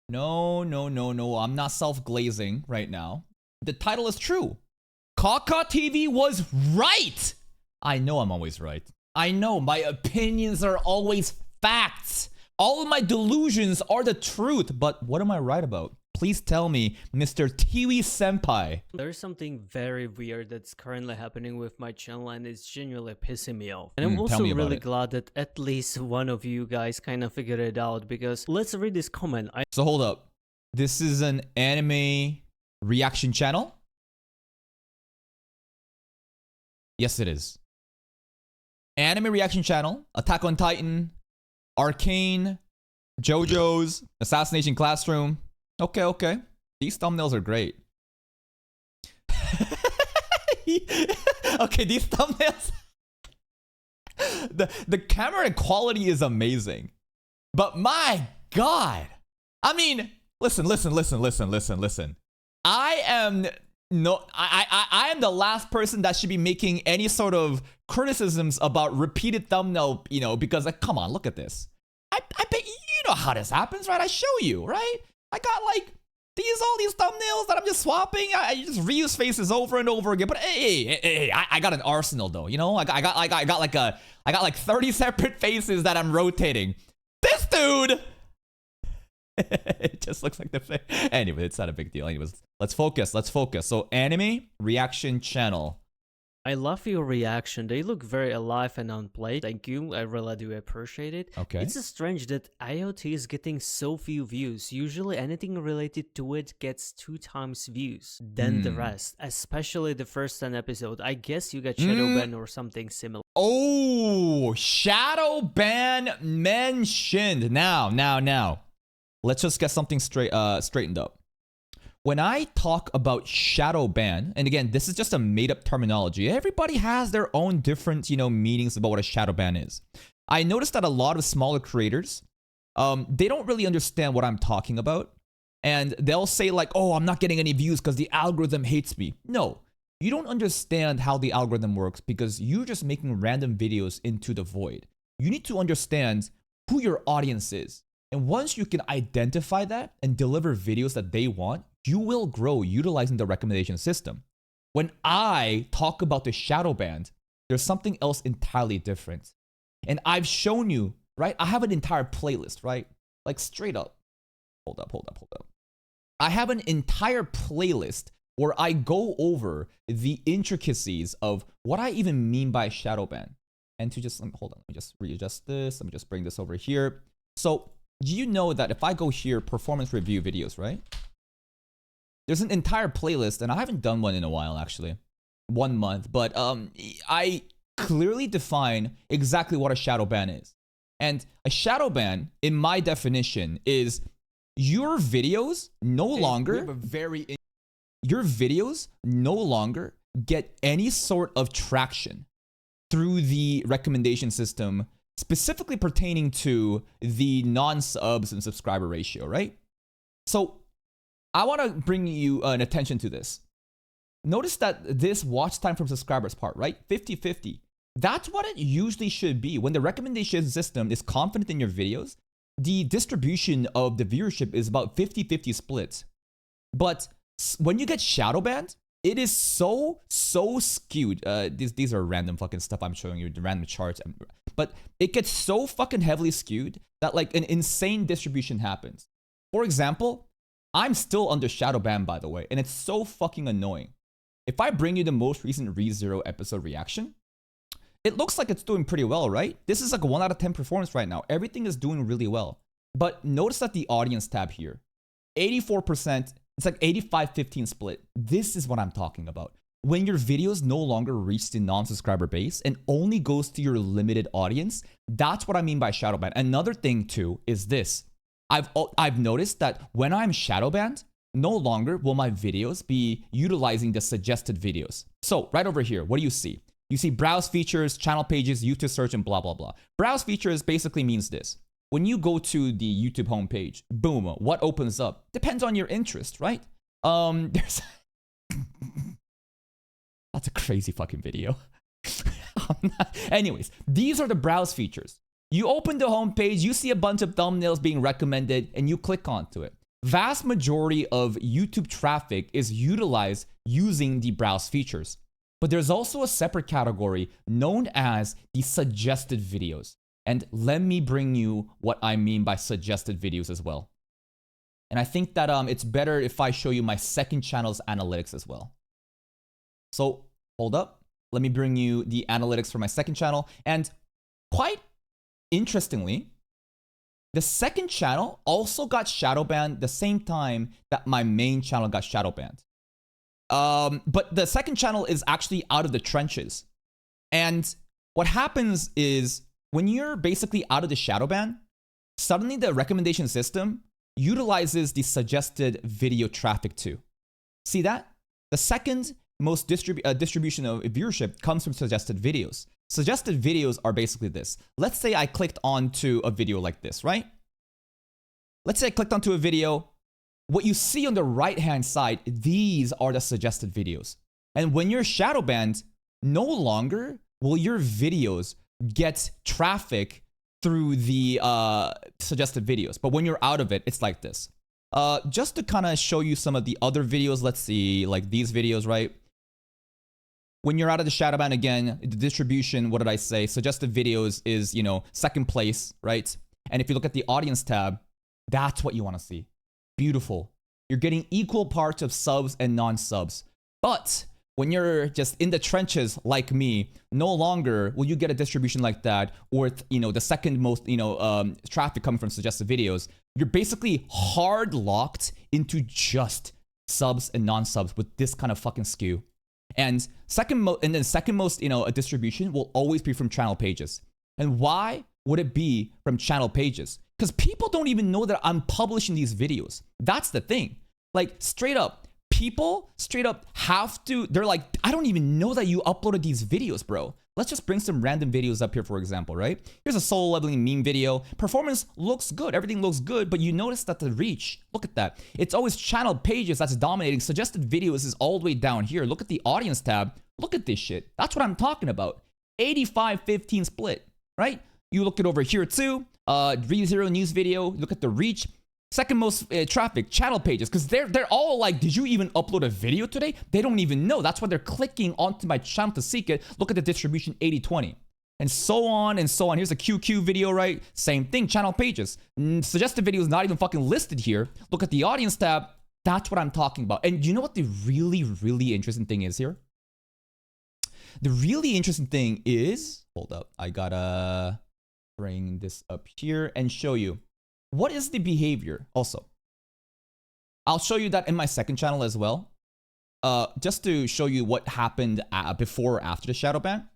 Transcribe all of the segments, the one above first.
No, no, no, no. I'm not self-glazing right now. The title is true. CawCawTV was right. I know I'm always right. I know my opinions are always facts. All of my delusions are the truth. But what am I right about? Please tell me, Mr. Tiwi Senpai. There's something very weird that's currently happening with my channel and it's genuinely pissing me off. And I'm also really glad that at least one of you guys kind of figured it out, because let's read this comment. So hold up. This is an anime reaction channel? Yes, it is. Anime reaction channel, Attack on Titan, Arcane, JoJo's, Assassination Classroom. Okay, okay. These thumbnails are great. Okay, these thumbnails. The camera quality is amazing. But my God. I mean, listen. I am the last person that should be making any sort of criticisms about repeated thumbnail, because like, come on, look at this. I bet you know how this happens, right? I show you, right? I got like all these thumbnails that I'm just swapping. I just reuse faces over and over again. But hey, I got an arsenal though. I got like 30 separate faces that I'm rotating. This dude. It just looks like the face. Anyway, it's not a big deal. Anyways, let's focus. So anime reaction channel. I love your reaction. They look very alive and on play. Thank you. I really do appreciate it. Okay. It's strange that IoT is getting so few views. Usually anything related to it gets 2 times views than the rest. Especially the first 10 episode. I guess you got shadow ban or something similar. Oh, shadow ban mentioned. Now. Let's just get something straightened up. When I talk about shadow ban, and again, this is just a made-up terminology. Everybody has their own different, meanings about what a shadow ban is. I noticed that a lot of smaller creators, they don't really understand what I'm talking about. And they'll say like, oh, I'm not getting any views because the algorithm hates me. No, you don't understand how the algorithm works because you're just making random videos into the void. You need to understand who your audience is. And once you can identify that and deliver videos that they want, you will grow utilizing the recommendation system. When I talk about the shadow band, there's something else entirely different. And I've shown you, right? I have an entire playlist, right? Like straight up. Hold up. I have an entire playlist where I go over the intricacies of what I even mean by shadow ban. And to just, hold on, let me just readjust this. Let me just bring this over here. So you know that if I go here, performance review videos, right? There's an entire playlist, and I haven't done one in a while, actually. 1 month, but I clearly define exactly what a shadow ban is. And a shadow ban, in my definition, is your videos no longer get any sort of traction through the recommendation system, specifically pertaining to the non-subs and subscriber ratio, right? So I want to bring you an attention to this. Notice that this watch time from subscribers part, right? 50-50. That's what it usually should be. When the recommendation system is confident in your videos, the distribution of the viewership is about 50-50 split. But when you get shadow banned, it is so skewed. These are random fucking stuff I'm showing you, the random charts. But it gets so fucking heavily skewed that like an insane distribution happens. For example, I'm still under shadow ban, by the way, and it's so fucking annoying. If I bring you the most recent ReZero episode reaction, it looks like it's doing pretty well, right? This is like a 1 out of 10 performance right now. Everything is doing really well. But notice that the audience tab here, 84%, it's like 85-15 split. This is what I'm talking about. When your videos no longer reach the non-subscriber base and only goes to your limited audience, that's what I mean by shadow ban. Another thing too is this. I've noticed that when I'm shadow banned, no longer will my videos be utilizing the suggested videos. So right over here, what do you see? You see browse features, channel pages, YouTube search, and blah, blah, blah. Browse features basically means this. When you go to the YouTube homepage, boom, what opens up? Depends on your interest, right? There's... That's a crazy fucking video. Anyways, these are the browse features. You open the homepage, you see a bunch of thumbnails being recommended, and you click onto it. vast majority of YouTube traffic is utilized using the browse features. But there's also a separate category known as the suggested videos. And let me bring you what I mean by suggested videos as well. And I think that it's better if I show you my second channel's analytics as well. So hold up. Let me bring you the analytics for my second channel. And quite interestingly, the second channel also got shadow banned the same time that my main channel got shadow banned. But the second channel is actually out of the trenches. And what happens is when you're basically out of the shadow ban, suddenly the recommendation system utilizes the suggested video traffic too. See that? The second most distribution of viewership comes from suggested videos. Suggested videos are basically this. Let's say I clicked onto a video like this, right? Let's say I clicked onto a video. What you see on the right-hand side, these are the suggested videos. And when you're shadow banned, no longer will your videos get traffic through the suggested videos. But when you're out of it, it's like this. Just to kind of show you some of the other videos, let's see, like these videos, right? When you're out of the shadow ban again, the distribution, what did I say? Suggested videos is, you know, second place, right? And if you look at the audience tab, that's what you want to see. Beautiful. You're getting equal parts of subs and non-subs. But when you're just in the trenches like me, no longer will you get a distribution like that, or you know, the second most, you know, traffic coming from suggested videos. You're basically hard locked into just subs and non-subs with this kind of fucking skew. And second most, you know, a distribution will always be from channel pages. And why would it be from channel pages? Because people don't even know that I'm publishing these videos. That's the thing. Like, straight up, people straight up have to, they're like, I don't even know that you uploaded these videos, bro. Let's just bring some random videos up here, for example, right? Here's a solo leveling meme video. Performance looks good. Everything looks good, but you notice that the reach, look at that. It's always channel pages that's dominating. Suggested videos is all the way down here. Look at the audience tab. Look at this shit. That's what I'm talking about. 85-15 split, right? You look it over here too. ReZero news video. Look at the reach. Second most traffic, channel pages, because they're all like, did you even upload a video today? They don't even know. That's why they're clicking onto my channel to seek it. Look at the distribution, 80-20. And so on and so on. Here's a QQ video, right? Same thing, channel pages. Suggested video is not even fucking listed here. Look at the audience tab. That's what I'm talking about. And you know what the really, really interesting thing is here? The really interesting thing is, hold up, I gotta bring this up here and show you. What is the behavior also? I'll show you that in my second channel as well. Just to show you what happened before or after the shadow ban.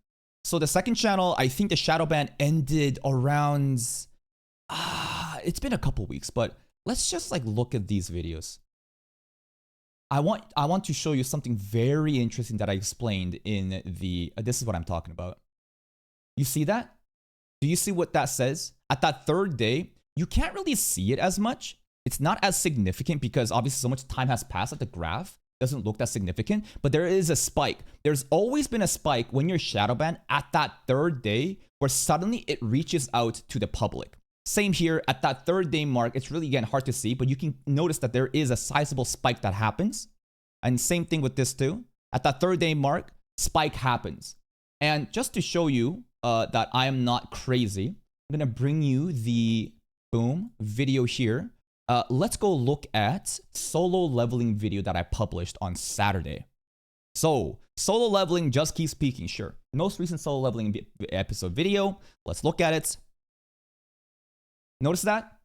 So the second channel, I think the shadow ban ended around, it's been a couple weeks, but let's just like look at these videos. I want to show you something very interesting that I explained in the, this is what I'm talking about. You see that? Do you see what that says? At that third day, you can't really see it as much. It's not as significant because obviously so much time has passed that the graph doesn't look that significant, but there is a spike. There's always been a spike when you're shadow banned at that third day where suddenly it reaches out to the public. Same here at that third day mark. It's really, again, hard to see, but you can notice that there is a sizable spike that happens. And same thing with this too. At that third day mark, spike happens. And just to show you that I am not crazy, I'm gonna bring you the boom video here. Let's go look at solo leveling video that I published on Saturday. So solo leveling just keeps peaking, sure. Most recent solo leveling episode video. Let's look at it. Notice that?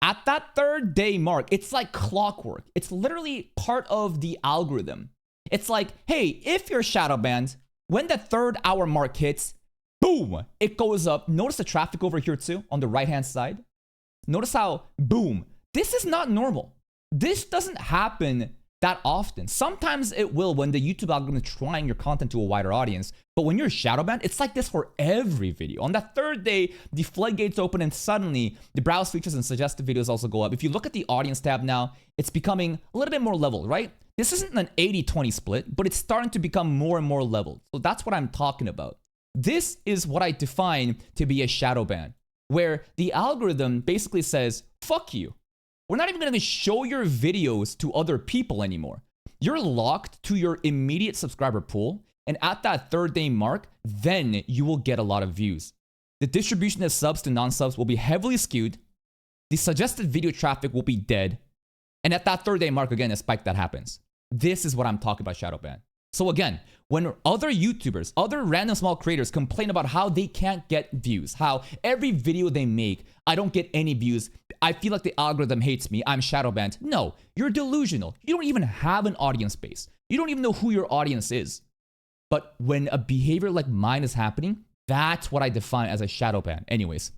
At that third day mark, it's like clockwork. It's literally part of the algorithm. It's like, hey, if you're shadow banned, when the third hour mark hits, boom, it goes up. Notice the traffic over here too, on the right-hand side. Notice how, boom, this is not normal. This doesn't happen that often. Sometimes it will when the YouTube algorithm is trying your content to a wider audience. But when you're shadow banned, it's like this for every video. On that third day, the floodgates open and suddenly the browse features and suggested videos also go up. If you look at the audience tab now, it's becoming a little bit more level, right? This isn't an 80-20 split, but it's starting to become more and more leveled. So that's what I'm talking about. This is what I define to be a shadow ban, where the algorithm basically says, fuck you. We're not even going to show your videos to other people anymore. You're locked to your immediate subscriber pool, and at that 3rd day mark, then you will get a lot of views. The distribution of subs to non-subs will be heavily skewed. The suggested video traffic will be dead. And at that 3rd day mark, again, a spike that happens. This is what I'm talking about shadow ban. So again, when other YouTubers, other random small creators complain about how they can't get views, how every video they make, I don't get any views, I feel like the algorithm hates me, I'm shadow banned. No, you're delusional. You don't even have an audience base. You don't even know who your audience is. But when a behavior like mine is happening, that's what I define as a shadow ban. Anyways,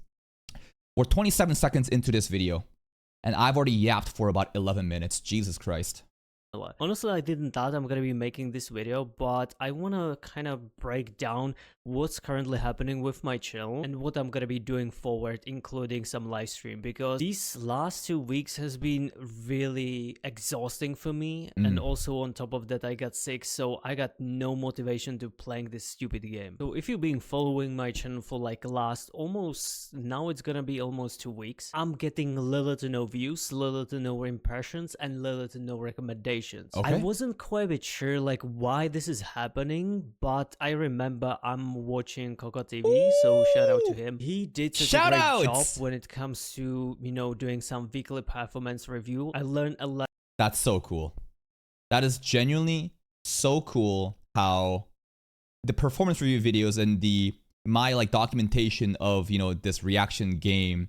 we're 27 seconds into this video, and I've already yapped for about 11 minutes. Jesus Christ. Honestly, I didn't thought I'm gonna be making this video, but I wanna kind of break down what's currently happening with my channel and what I'm gonna be doing forward, including some live stream, because these last 2 weeks has been really exhausting for me, and also on top of that I got sick, so I got no motivation to playing this stupid game. So if you've been following my channel for like last now it's gonna be almost 2 weeks, I'm getting little to no views, little to no impressions, and little to no recommendations. Okay. I wasn't quite a bit sure like why this is happening, but I remember I'm watching CawCawTV, so shout out to him. He did such a great job when it comes to, you know, doing some weekly performance review. I learned a lot. That's so cool. That is genuinely so cool how the performance review videos and my like documentation of, you know, this reaction game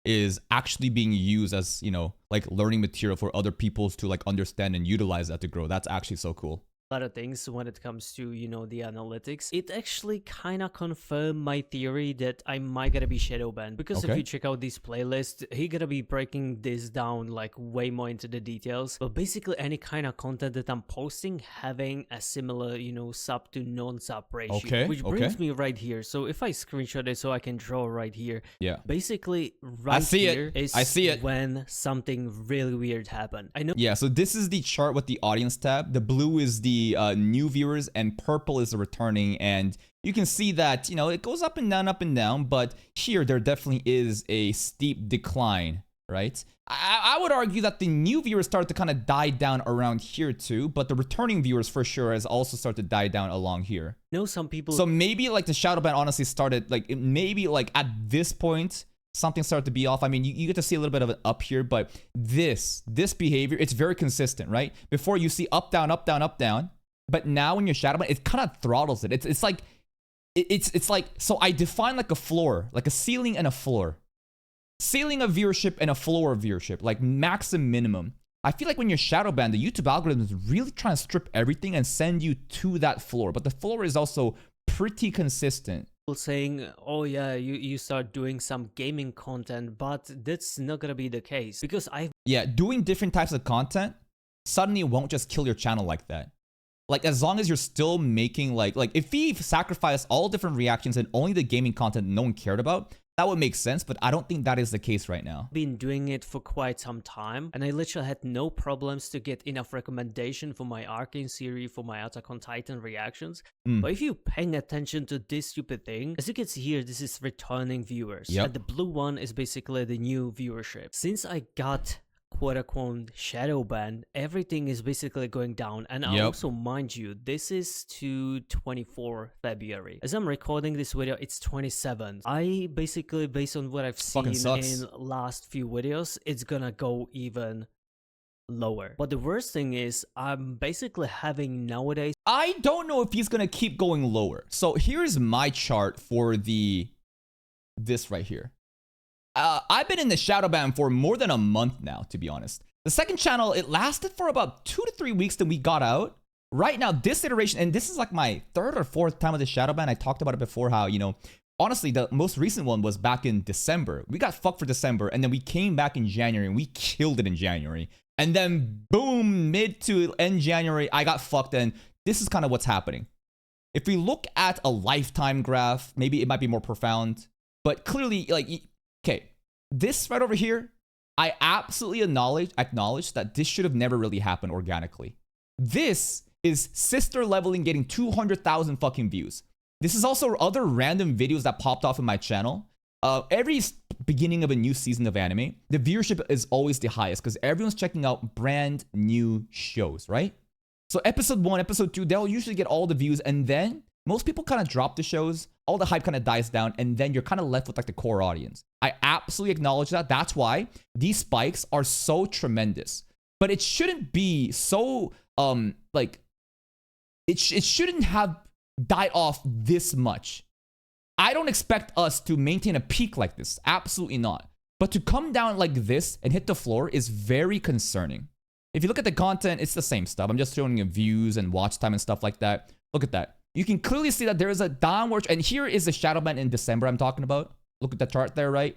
is actually being used as, you know, like learning material for other peoples to like understand and utilize that to grow. That's actually so cool. A lot of things when it comes to, you know, the analytics. It actually kind of confirmed my theory that I might gonna be shadow banned, because if you check out this playlist, he gonna be breaking this down like way more into the details. But basically any kind of content that I'm posting having a similar, you know, sub to non-sub ratio, which brings me right here. So if I screenshot it so I can draw right here, basically right here is when something really weird happened. I know. Yeah, so this is the chart with the audience tab. The blue is the new viewers, and purple is the returning, and you can see that, you know, it goes up and down, but here there definitely is a steep decline, right? I would argue that the new viewers started to kind of die down around here too, but the returning viewers for sure has also started to die down along here. No, some people. So maybe like the shadow ban honestly started like maybe like at this point something started to be off. I mean, you get to see a little bit of it up here, but this behavior, it's very consistent, right? Before you see up, down, up, down, up, down. But now when you're shadow ban, it kind of throttles it. It's like, so I define like a floor, like a ceiling and a floor. Ceiling of viewership and a floor of viewership, like max and minimum. I feel like when you're shadow banned, the YouTube algorithm is really trying to strip everything and send you to that floor. But the floor is also pretty consistent. Saying, oh yeah, you start doing some gaming content, but that's not gonna be the case, because doing different types of content suddenly won't just kill your channel like that. Like as long as you're still making like if we sacrifice all different reactions and only the gaming content no one cared about, that would make sense, but I don't think that is the case right now. Been doing it for quite some time, and I literally had no problems to get enough recommendation for my Arcane series, for my Attack on Titan reactions. But if you're paying attention to this stupid thing, as you can see here, this is returning viewers. And the blue one is basically the new viewership. Since I got quote-unquote shadow ban, everything is basically going down. And also, mind you, this is to 24 February. As I'm recording this video, it's 27th. I basically, based on what I've seen in last few videos, it's gonna go even lower. But the worst thing is, I'm basically having nowadays, I don't know if he's gonna keep going lower. So here's my chart for this right here. I've been in the shadow ban for more than a month now, to be honest. The second channel, it lasted for about 2 to 3 weeks, then we got out. Right now, this iteration, and this is like my 3rd or 4th time with the shadow ban. I talked about it before, how, you know, honestly, the most recent one was back in December. We got fucked for December, and then we came back in January, and we killed it in January. And then, boom, mid to end January, I got fucked, and this is kind of what's happening. If we look at a lifetime graph, maybe it might be more profound, but clearly, like, okay, this right over here, I absolutely acknowledge that this should have never really happened organically. This is sister leveling getting 200,000 fucking views. This is also other random videos that popped off in my channel. every beginning of a new season of anime, the viewership is always the highest because everyone's checking out brand new shows, right? So episode 1, episode 2, they'll usually get all the views, and then most people kind of drop the shows, all the hype kind of dies down, and then you're kind of left with like the core audience. I absolutely acknowledge that. That's why these spikes are so tremendous. But it shouldn't be so, like, it shouldn't have died off this much. I don't expect us to maintain a peak like this. Absolutely not. But to come down like this and hit the floor is very concerning. If you look at the content, it's the same stuff. I'm just showing you views and watch time and stuff like that. Look at that. You can clearly see that there is a downward, and here is the shadow ban in December I'm talking about. Look at the chart there, right?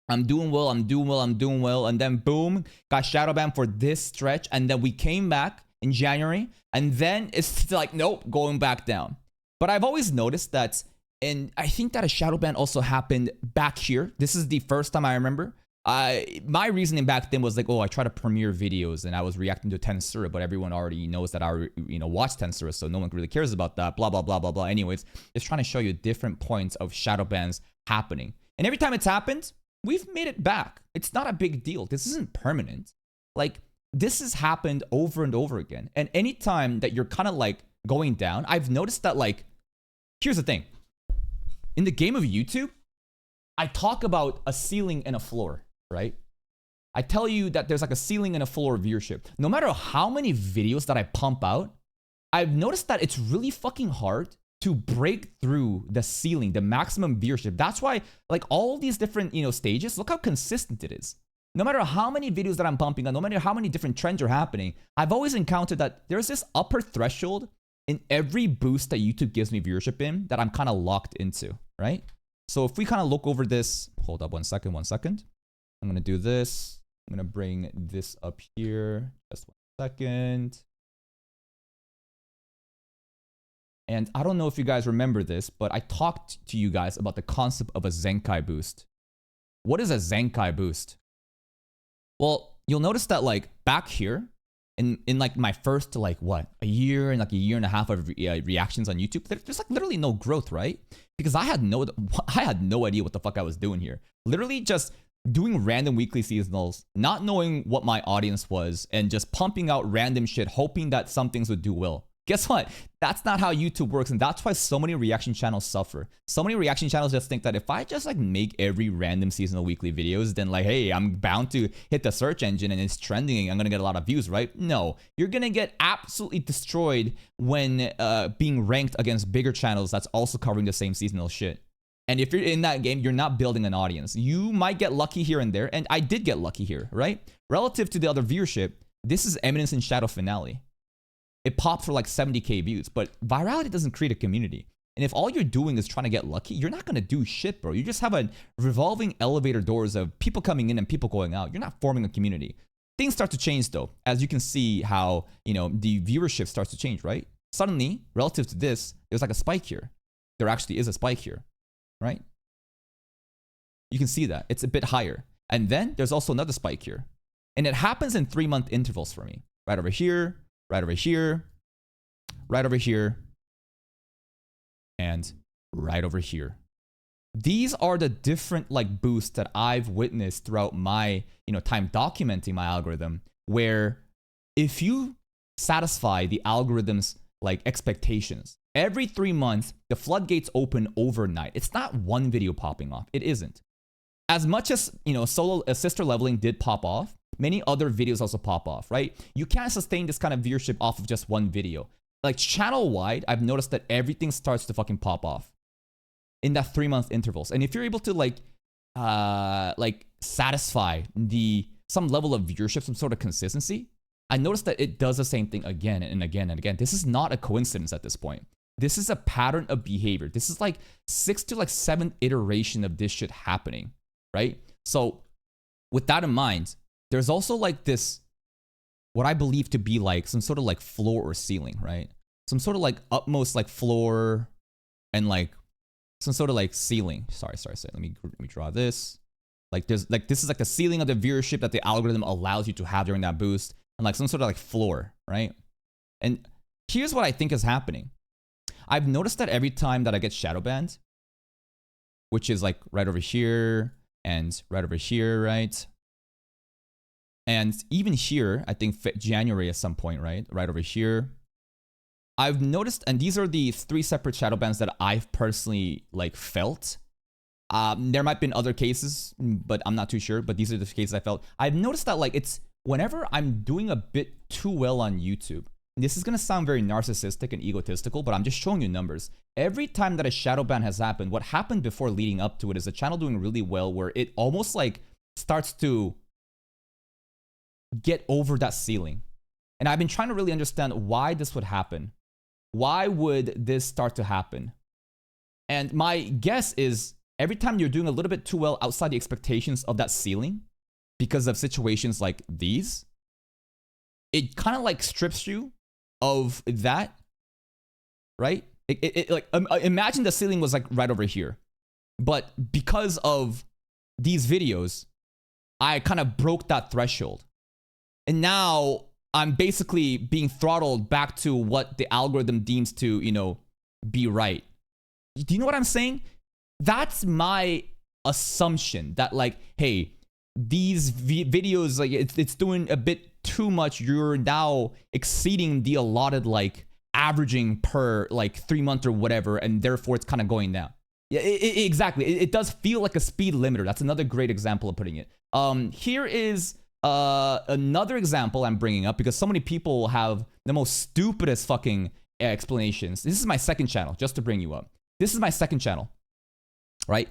I'm doing well, I'm doing well, I'm doing well, and then boom, got shadow ban for this stretch, and then we came back in January, and then it's like, nope, going back down. But I've always noticed that, and I think that a shadow ban also happened back here. This is the first time I remember. My reasoning back then was like, oh, I try to premiere videos and I was reacting to Tensura, but everyone already knows that I watch Tensura, so no one really cares about that, blah, blah, blah, blah, blah. Anyways, just trying to show you different points of shadow bans happening. And every time it's happened, we've made it back. It's not a big deal. This isn't permanent. Like, this has happened over and over again. And anytime that you're kind of like going down, I've noticed that, like, here's the thing. In the game of YouTube, I talk about a ceiling and a floor, right? I tell you that there's like a ceiling and a floor of viewership. No matter how many videos that I pump out, I've noticed that it's really fucking hard to break through the ceiling, the maximum viewership. That's why, like, all these different, stages, look how consistent it is. No matter how many videos that I'm pumping on, no matter how many different trends are happening, I've always encountered that there's this upper threshold in every boost that YouTube gives me viewership in that I'm kind of locked into, right? So if we kind of look over this, hold up one second. I'm going to do this. I'm going to bring this up here. Just 1 second. And I don't know if you guys remember this, but I talked to you guys about the concept of a Zenkai boost. What is a Zenkai boost? Well, you'll notice that, like, back here, in like my first, like, what, a year and like a year and a half of reactions on YouTube, there's like literally no growth, right? Because I had no idea what the fuck I was doing here. Literally just doing random weekly seasonals, not knowing what my audience was, and just pumping out random shit, hoping that some things would do well. Guess what? That's not how YouTube works, and that's why so many reaction channels suffer. So many reaction channels just think that if I just like make every random seasonal weekly videos, then like, hey, I'm bound to hit the search engine and it's trending and I'm gonna get a lot of views, right? No, you're gonna get absolutely destroyed when being ranked against bigger channels that's also covering the same seasonal shit. And if you're in that game, you're not building an audience. You might get lucky here and there, and I did get lucky here, right? Relative to the other viewership, this is Eminence in Shadow Finale. It pops for like 70k views, but virality doesn't create a community. And if all you're doing is trying to get lucky, you're not going to do shit, bro. You just have a revolving elevator doors of people coming in and people going out. You're not forming a community. Things start to change though, as you can see how, the viewership starts to change, right? Suddenly, relative to this, there's like a spike here. There actually is a spike here, right? You can see that. It's a bit higher. And then there's also another spike here. And it happens in 3-month intervals for me. Right over here, right over here, right over here, and right over here. These are the different like boosts that I've witnessed throughout my time documenting my algorithm, where if you satisfy the algorithm's like expectations, every 3 months the floodgates open overnight. It's not one video popping off. It isn't. As much as solo sister leveling did pop off, many other videos also pop off, right? You can't sustain this kind of viewership off of just one video. Like channel-wide, I've noticed that everything starts to fucking pop off in that 3-month intervals. And if you're able to like satisfy some level of viewership, some sort of consistency, I noticed that it does the same thing again and again and again. This is not a coincidence at this point. This is a pattern of behavior. This is like 6th to like 7th iteration of this shit happening, right? So with that in mind, there's also like this, what I believe to be like some sort of like floor or ceiling, right? Some sort of like utmost like floor and like some sort of like ceiling. Sorry. Let me draw this. Like there's like, this is like the ceiling of the viewership that the algorithm allows you to have during that boost, and like some sort of like floor, right? And here's what I think is happening. I've noticed that every time that I get shadow banned, which is like right over here and right over here, right? And even here, I think January at some point, right? Right over here. I've noticed, and these are the 3 separate shadow bans that I've personally like felt. There might have been other cases, but I'm not too sure. But these are the cases I felt. I've noticed that like it's whenever I'm doing a bit too well on YouTube. This is gonna sound very narcissistic and egotistical, but I'm just showing you numbers. Every time that a shadow ban has happened, what happened before leading up to it is the channel doing really well, where it almost like starts to get over that ceiling. And I've been trying to really understand why this would happen. Why would this start to happen? And my guess is every time you're doing a little bit too well outside the expectations of that ceiling, because of situations like these, it kind of like strips you of that, right? Like imagine the ceiling was like right over here, but because of these videos, I kind of broke that threshold. And now I'm basically being throttled back to what the algorithm deems to, you know, be right. Do you know what I'm saying? That's my assumption that like, hey, these videos, like it's doing a bit too much. You're now exceeding the allotted like averaging per like 3 month or whatever. And therefore it's kind of going down. Yeah, exactly. It does feel like a speed limiter. That's another great example of putting it. Here is another example I'm bringing up because so many people have the most stupidest fucking explanations. This is my second channel, just to bring you up. This is my second channel, right?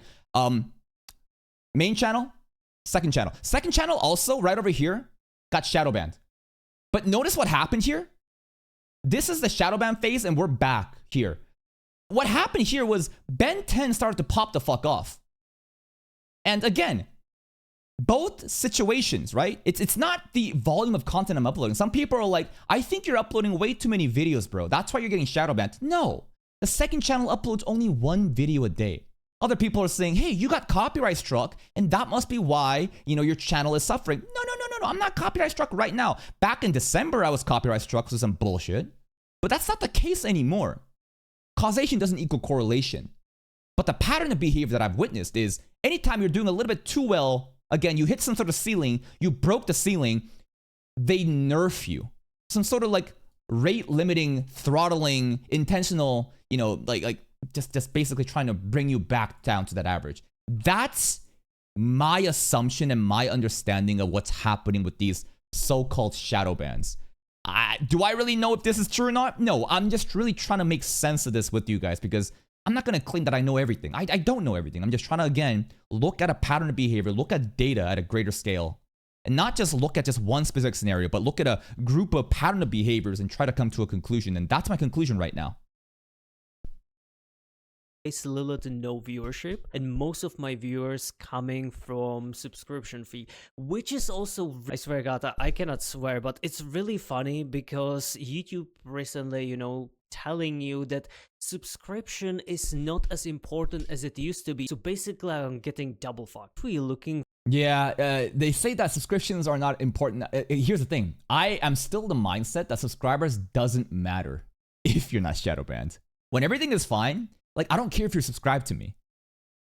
Main channel, second channel. Second channel also, right over here, got shadow banned. But notice what happened here? This is the shadow ban phase and we're back here. What happened here was Ben 10 started to pop the fuck off. And again, both situations, right? It's not the volume of content I'm uploading. Some people are like, I think you're uploading way too many videos, bro. That's why you're getting shadow banned. No, the second channel uploads only 1 video a day. Other people are saying, hey, you got copyright struck, and that must be why, you know, your channel is suffering. No. I'm not copyright struck right now. Back in December, I was copyright struck for some bullshit. But that's not the case anymore. Causation doesn't equal correlation. But the pattern of behavior that I've witnessed is anytime you're doing a little bit too well, again, you hit some sort of ceiling, you broke the ceiling, they nerf you. Some sort of like rate limiting, throttling, intentional, you know, like just basically trying to bring you back down to that average. That's my assumption and my understanding of what's happening with these so-called shadow bans. Do I really know if this is true or not? No, I'm just really trying to make sense of this with you guys because I'm not going to claim that I know everything. I don't know everything. I'm just trying to, again, look at a pattern of behavior, look at data at a greater scale, and not just look at just one specific scenario, but look at a group of pattern of behaviors and try to come to a conclusion. And that's my conclusion right now. Little to no viewership, and most of my viewers coming from subscription fee, which is also, I swear God, I cannot swear, but it's really funny because YouTube recently, you know, telling you that subscription is not as important as it used to be. So basically I'm getting double fucked. We're looking. Yeah, they say that subscriptions are not important. Here's the thing. I am still the mindset that subscribers doesn't matter if you're not shadow banned. When everything is fine, like, I don't care if you're subscribed to me.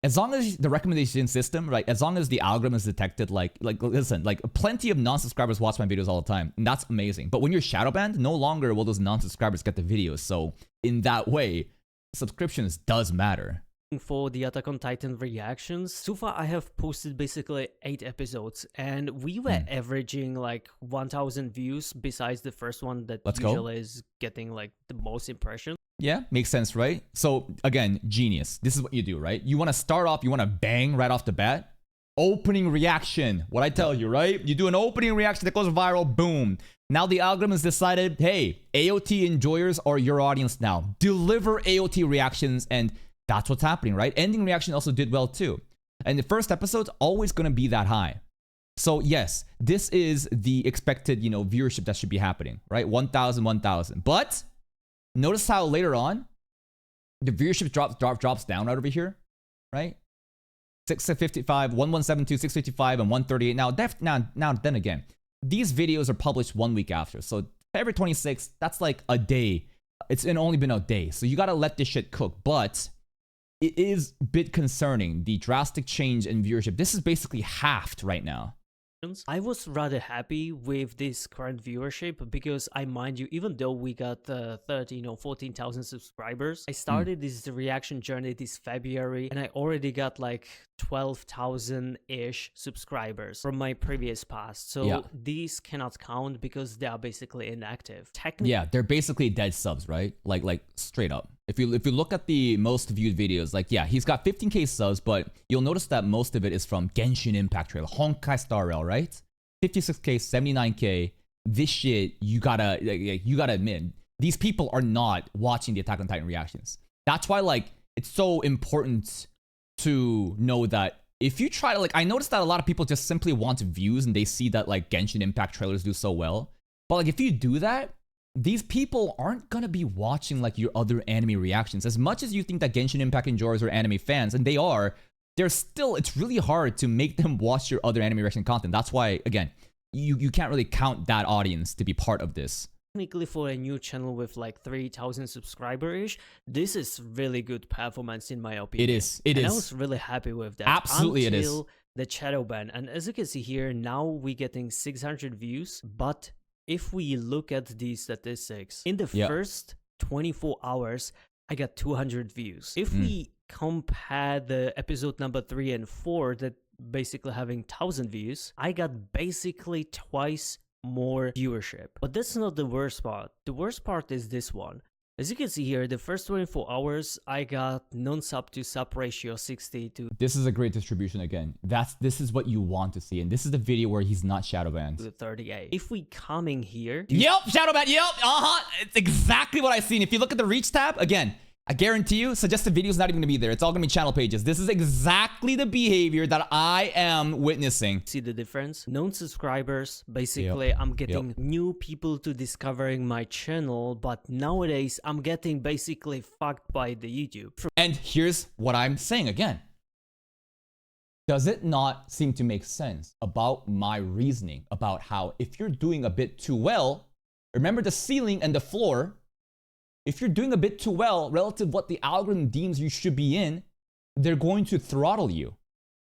As long as the recommendation system, right? As long as the algorithm is detected, like listen, like plenty of non-subscribers watch my videos all the time, and that's amazing. But when you're shadow banned, no longer will those non-subscribers get the videos. So in that way, subscriptions does matter. For the Attack on Titan reactions, so far I have posted basically 8 episodes, and we were averaging like 1,000 views. Besides the first one that usually is getting like the most impressions. Yeah, makes sense, right? So again, genius. This is what you do, right? You want to start off, you want to bang right off the bat. Opening reaction, what I tell you, right? You do an opening reaction that goes viral, boom. Now the algorithm has decided, hey, AOT enjoyers are your audience now. Deliver AOT reactions, and that's what's happening, right? Ending reaction also did well too. And the first episode's always going to be that high. So yes, this is the expected, you know, viewership that should be happening, right? 1,000, 1,000. But notice how later on, the viewership drops down right over here, right? 655, 1172, 655, and 138. Now, then again, these videos are published 1 week after. So February 26th, that's like a day. It's only been a day. So you got to let this shit cook. But it is a bit concerning, the drastic change in viewership. This is basically halved right now. I was rather happy with this current viewership because I mind you, even though we got 13 or 14,000 subscribers, I started this reaction journey this February and I already got like 12,000-ish subscribers from my previous past. So these cannot count because they are basically inactive. Yeah, they're basically dead subs, right? Like straight up. If you look at the most viewed videos, like, yeah, he's got 15K subs, but you'll notice that most of it is from Genshin Impact trailer, Honkai Star Rail, right? 56K, 79K. This shit, you gotta admit, these people are not watching the Attack on Titan reactions. That's why, like, it's so important to know that if you try to, like, I noticed that a lot of people just simply want views and they see that, like, Genshin Impact trailers do so well. But, like, if you do that, these people aren't gonna be watching like your other anime reactions. As much as you think that Genshin Impact enjoyers are anime fans, and they are, it's really hard to make them watch your other anime reaction content. That's why, again, you can't really count that audience to be part of this. Technically, for a new channel with like 3,000 subscribers-ish, this is really good performance in my opinion. It is. It is. I was really happy with that. Absolutely, it is. Until the shadow ban, and as you can see here, now we're getting 600 views, but if we look at these statistics, in the first 24 hours, I got 200 views. If we compare the episode number 3 and 4 that basically having 1,000 views, I got basically twice more viewership. But that's not the worst part. The worst part is this one. As you can see here, the first 24 hours, I got non-sub to sub ratio 60 to... This is a great distribution again. This is what you want to see. And this is the video where he's not shadow banned. 38. If we coming here... Yep, shadow ban, yep, It's exactly what I seen. If you look at the reach tab, again, I guarantee you, suggested videos not even going to be there. It's all going to be channel pages. This is exactly the behavior that I am witnessing. See the difference? Known subscribers, basically, I'm getting new people to discovering my channel, but nowadays, I'm getting basically fucked by the YouTube. And here's what I'm saying again. Does it not seem to make sense about my reasoning about how if you're doing a bit too well, remember the ceiling and the floor, if you're doing a bit too well relative to what the algorithm deems you should be in, they're going to throttle you.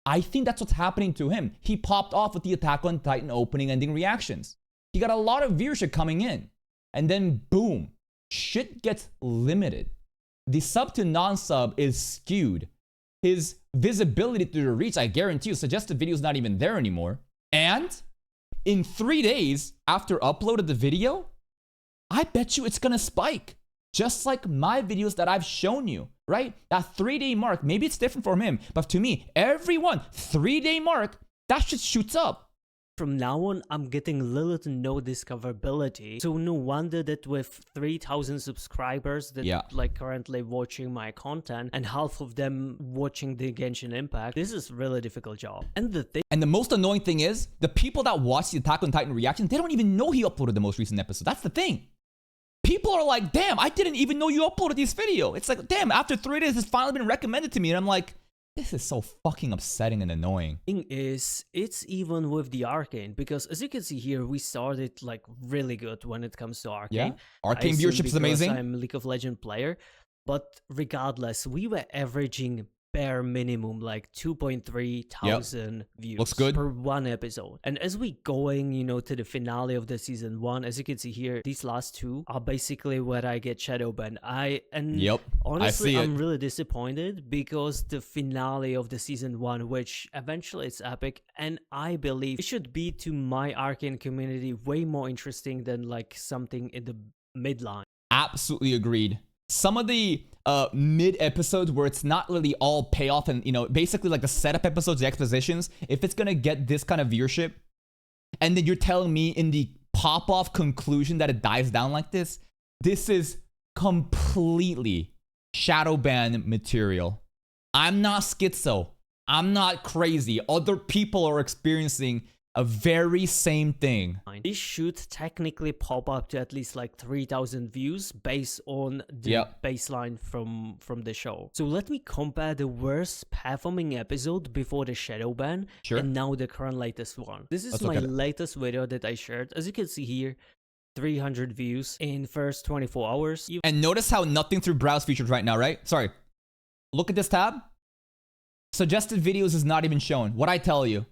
I think that's what's happening to him. He popped off with the Attack on Titan opening ending reactions. He got a lot of viewership coming in. And then boom, shit gets limited. The sub to non-sub is skewed. His visibility to the reach, I guarantee you, suggested video is not even there anymore. And in 3 days after uploaded the video, I bet you it's gonna spike. Just like my videos that I've shown you, right? That 3-day mark, maybe it's different from him, but to me, everyone, 3-day mark, that shit shoots up. From now on, I'm getting little to no discoverability. So no wonder that with 3,000 subscribers that like currently watching my content and half of them watching the Genshin Impact, this is a really difficult job. And the most annoying thing is, the people that watch the Attack on Titan reaction, they don't even know he uploaded the most recent episode. That's the thing. People are like, damn, I didn't even know you uploaded this video. It's like, damn, after 3 days, it's finally been recommended to me. And I'm like, this is so fucking upsetting and annoying. Thing is, it's even with the Arcane, because as you can see here, we started like really good when it comes to Arcane. Yeah, Arcane viewership is amazing. I'm a League of Legends player, but regardless, we were averaging bare minimum like 2.3 thousand views. Looks good. Per one episode. And as we going, you know, to the finale of the season 1, as you can see here, these last 2 are basically where I get shadow banned. Honestly, I'm really disappointed because the finale of the season 1, which eventually it's epic, and I believe it should be to my Arcane community way more interesting than like something in the midline. Absolutely agreed. Some of the mid episodes where it's not really all payoff and, you know, basically like the setup episodes, the expositions, if it's gonna get this kind of viewership, and then you're telling me in the pop-off conclusion that it dies down like this is completely shadow ban material. I'm not schizo. I'm not crazy. Other people are experiencing a very same thing. This should technically pop up to at least like 3,000 views based on the baseline from the show. So let me compare the worst performing episode before the shadow ban and now the current latest one. This is my latest video that I shared. As you can see here, 300 views in first 24 hours. And notice how nothing through browse featured right now, right? Sorry. Look at this tab. Suggested videos is not even shown. What I tell you.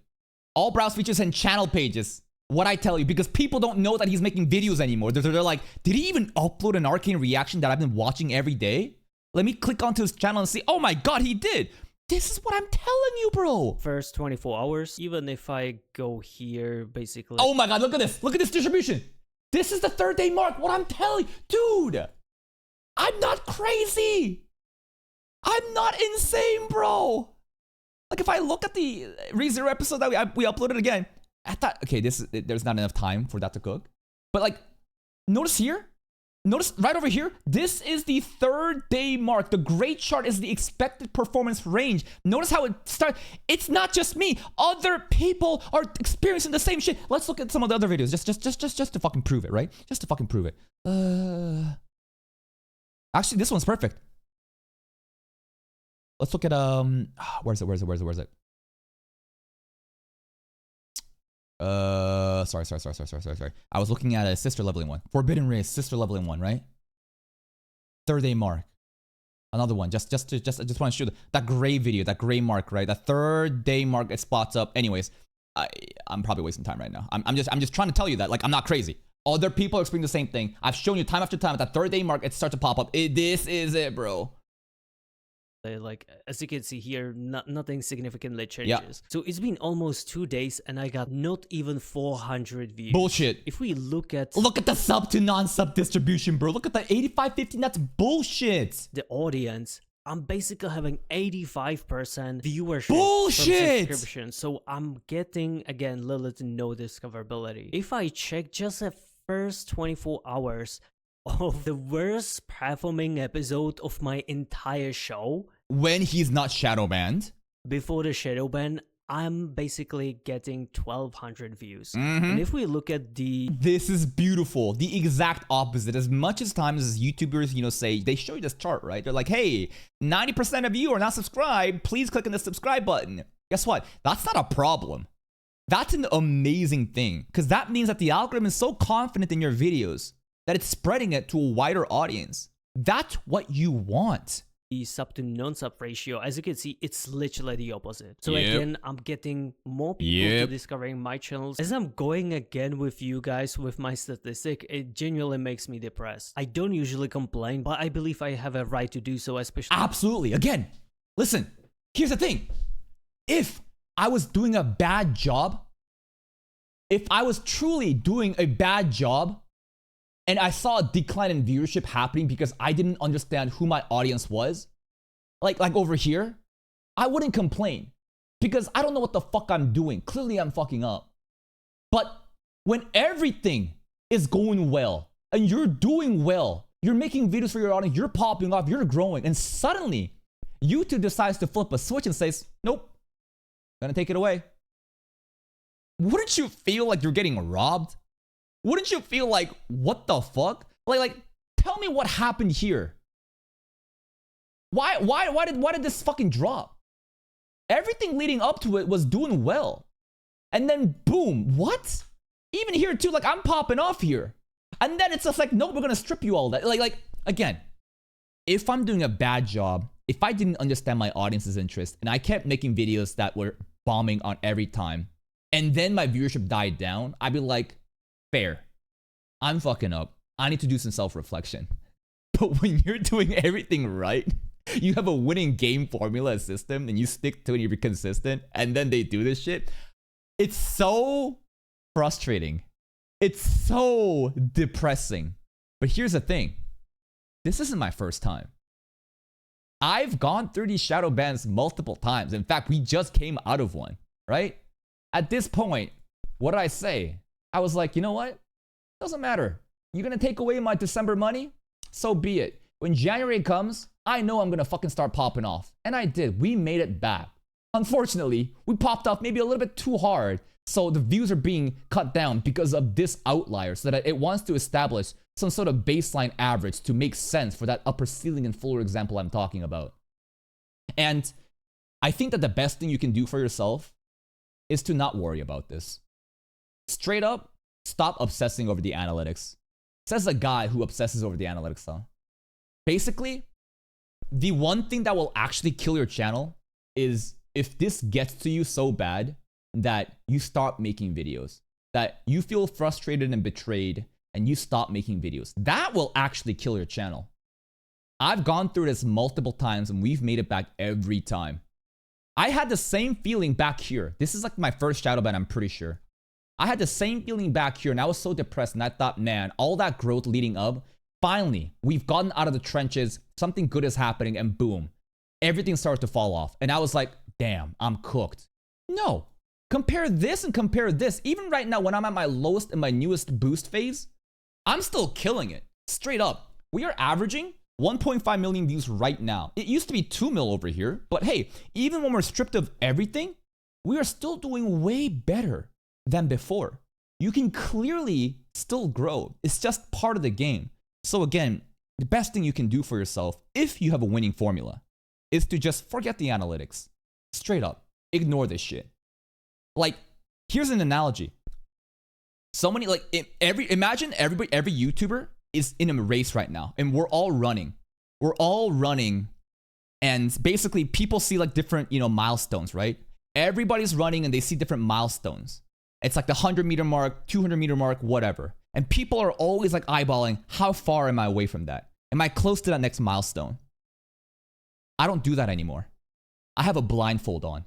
All browse features and channel pages. What I tell you. Because people don't know that he's making videos anymore. They're like, did he even upload an arcane reaction that I've been watching every day? Let me click onto his channel and see. Oh my god, he did. This is what I'm telling you, bro. First 24 hours, even if I go here, basically. Oh my god, look at this. Look at this distribution. This is the 3rd day mark. What I'm telling you. Dude. I'm not crazy. I'm not insane, bro. Like, if I look at the ReZero episode that we uploaded again, I thought, okay, there's not enough time for that to cook. But, like, notice here. Notice right over here. This is the 3rd day mark. The gray chart is the expected performance range. Notice how it starts. It's not just me. Other people are experiencing the same shit. Let's look at some of the other videos. Just to fucking prove it, right? Just to fucking prove it. Actually, this one's perfect. Let's look at where's it? Sorry. I was looking at a sister leveling one. Forbidden Race, sister leveling one, right? 3rd day mark. Another one. I just want to show that gray video, that gray mark, right? The 3rd day mark, it spots up. Anyways, I'm probably wasting time right now. I'm just trying to tell you that, like, I'm not crazy. Other people are experiencing the same thing. I've shown you time after time at that 3rd day mark, it starts to pop up. This is it, bro. Like, as you can see here, nothing significantly changes. Yeah. So it's been almost 2 days and I got not even 400 views. Bullshit. If we look at the sub to non-sub distribution, bro. Look at the 85-15. That's bullshit. the audience, I'm basically having 85% viewership Bullshit! from subscription. So I'm getting, again, little to no discoverability. If I check just the first 24 hours of the worst performing episode of my entire show, when he's not shadow banned, before the shadow ban, I'm basically getting 1,200 views. Mm-hmm. And if we look at this is beautiful. The exact opposite. As much as times as YouTubers, say, they show you this chart, right? They're like, hey, 90% of you are not subscribed. Please click on the subscribe button. Guess what? That's not a problem. That's an amazing thing. Because that means that the algorithm is so confident in your videos that it's spreading it to a wider audience. That's what you want. the sub to non-sub ratio, as you can see, it's literally the opposite. So Yep. again, I'm getting more people to Yep. discovering my channels. As I'm going again with you guys with my statistic, it genuinely makes me depressed. I don't usually complain, but I believe I have a right to do so, especially... Absolutely. Again, listen, here's the thing. If I was doing a bad job, if I was truly doing a bad job, and I saw a decline in viewership happening because I didn't understand who my audience was, like over here, I wouldn't complain because I don't know what the fuck I'm doing. Clearly I'm fucking up. But when everything is going well and you're doing well, you're making videos for your audience, you're popping off, you're growing, and suddenly YouTube decides to flip a switch and says, nope, gonna take it away. Wouldn't you feel like you're getting robbed? Wouldn't you feel like, what the fuck? Like, tell me what happened here. Why did this fucking drop? Everything leading up to it was doing well. And then boom, what? Even here too, like I'm popping off here. And then it's just like, no, we're gonna strip you all that. Like, again, if I'm doing a bad job, if I didn't understand my audience's interest, and I kept making videos that were bombing on every time, and then my viewership died down, I'd be like, fair. I'm fucking up. I need to do some self-reflection. But when you're doing everything right, you have a winning game formula system and you stick to it and you're consistent, and then they do this shit. It's so frustrating. It's so depressing. But here's the thing. This isn't my first time. I've gone through these shadow bans multiple times. In fact, we just came out of one, right? At this point, what did I say? I was like, you know what? Doesn't matter. You're gonna take away my December money? So be it. When January comes, I know I'm gonna fucking start popping off. And I did. We made it back. Unfortunately, we popped off maybe a little bit too hard. So the views are being cut down because of this outlier, so that it wants to establish some sort of baseline average to make sense for that upper ceiling and floor example I'm talking about. And I think that the best thing you can do for yourself is to not worry about this. Straight up, stop obsessing over the analytics. Says a guy who obsesses over the analytics, huh? Basically, the one thing that will actually kill your channel is if this gets to you so bad that you stop making videos, that you feel frustrated and betrayed and you stop making videos. That will actually kill your channel. I've gone through this multiple times and we've made it back every time. I had the same feeling back here. This is like my first shadow ban, I'm pretty sure. I had the same feeling back here and I was so depressed and I thought, man, all that growth leading up, finally, we've gotten out of the trenches, something good is happening, and boom, everything started to fall off. And I was like, damn, I'm cooked. No, compare this and compare this. Even right now, when I'm at my lowest and my newest boost phase, I'm still killing it. Straight up. We are averaging 1.5 million views right now. It used to be 2 mil over here, but hey, even when we're stripped of everything, we are still doing way better than before. You can clearly still grow. It's just part of the game. So again, the best thing you can do for yourself, if you have a winning formula, is to just forget the analytics. Straight up. Ignore this shit. Like, here's an analogy. So many, like, imagine every YouTuber is in a race right now, and we're all running. We're all running, and basically people see like different, milestones, right? Everybody's running and they see different milestones. It's like the 100-meter mark, 200-meter mark, whatever. And people are always like eyeballing, how far am I away from that? Am I close to that next milestone? I don't do that anymore. I have a blindfold on.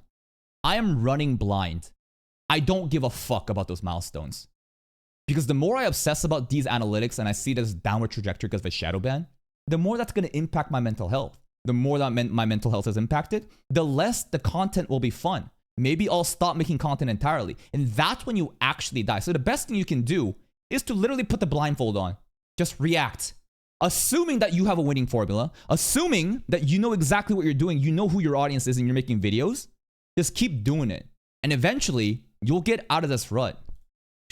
I am running blind. I don't give a fuck about those milestones. Because the more I obsess about these analytics and I see this downward trajectory because of a shadow ban, the more that's going to impact my mental health. The more that my mental health is impacted, the less the content will be fun. Maybe I'll stop making content entirely. And that's when you actually die. So the best thing you can do is to literally put the blindfold on. Just react. Assuming that you have a winning formula, assuming that you know exactly what you're doing, you know who your audience is and you're making videos, just keep doing it. And eventually, you'll get out of this rut.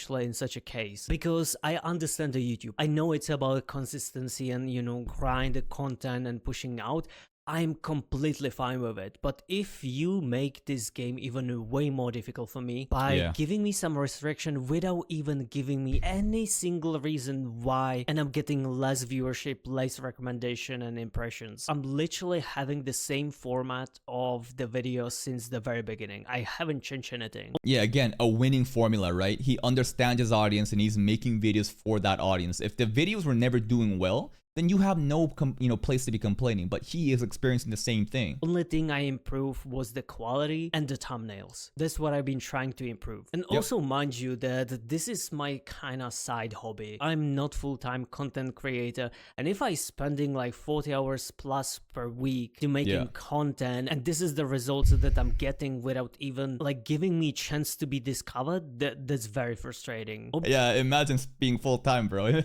In such a case, because I understand the YouTube. I know it's about consistency and, grind the content and pushing out. I'm completely fine with it. But if you make this game even way more difficult for me by giving me some restriction without even giving me any single reason why, and I'm getting less viewership, less recommendation and impressions, I'm literally having the same format of the videos since the very beginning. I haven't changed anything. Yeah, again, a winning formula, right? He understands his audience and he's making videos for that audience. If the videos were never doing well, then you have no place to be complaining, but he is experiencing the same thing. Only thing I improved was the quality and the thumbnails. That's what I've been trying to improve. And also mind you that this is my kind of side hobby. I'm not full-time content creator, and if I spending like 40 hours plus per week to making content, and this is the results that I'm getting without even like giving me a chance to be discovered, that's very frustrating. Yeah, imagine being full-time, bro.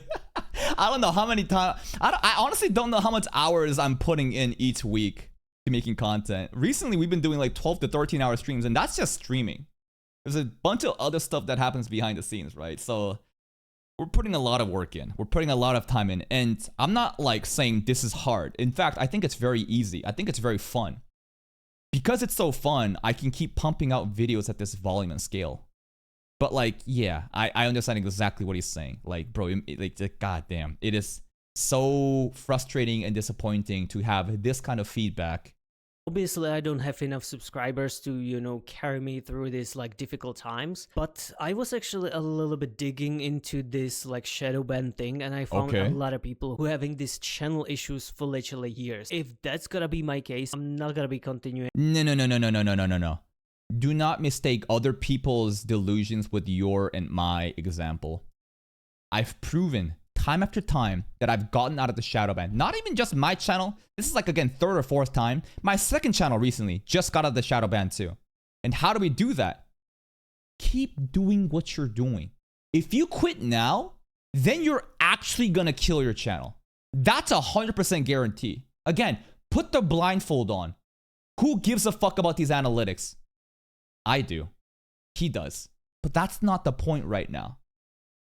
I don't know how many times. I honestly don't know how much hours I'm putting in each week to making content. Recently, we've been doing like 12 to 13 hour streams, and that's just streaming. There's a bunch of other stuff that happens behind the scenes, right? So we're putting a lot of work in. We're putting a lot of time in. And I'm not like saying this is hard. In fact, I think it's very easy. I think it's very fun. Because it's so fun, I can keep pumping out videos at this volume and scale. But like, yeah, I understand exactly what he's saying. Like, bro, like, goddamn, it is so frustrating and disappointing to have this kind of feedback. Obviously, I don't have enough subscribers to, carry me through these like difficult times. But I was actually a little bit digging into this like shadow ban thing, and I found a lot of people who are having these channel issues for literally years. If that's gonna be my case, I'm not gonna be continuing. No. Do not mistake other people's delusions with your and my example. I've proven time after time that I've gotten out of the shadow ban. Not even just my channel. This is like, again, third or fourth time. My second channel recently just got out of the shadow ban too. And how do we do that? Keep doing what you're doing. If you quit now, then you're actually gonna kill your channel. That's 100% guarantee. Again, put the blindfold on. Who gives a fuck about these analytics? I do. He does. But that's not the point right now.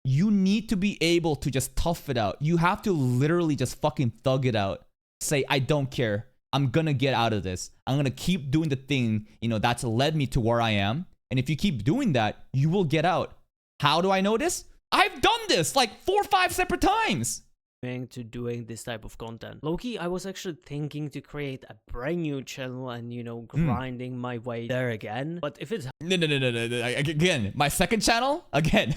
You need to be able to just tough it out. You have to literally just fucking thug it out. Say, I don't care. I'm gonna get out of this. I'm gonna keep doing the thing, that's led me to where I am. And if you keep doing that, you will get out. How do I know this? I've done this like 4 or 5 separate times. to doing this type of content. Loki, I was actually thinking to create a brand new channel and, you know, grinding my way there again. But if it's No. Again, my second channel? Again.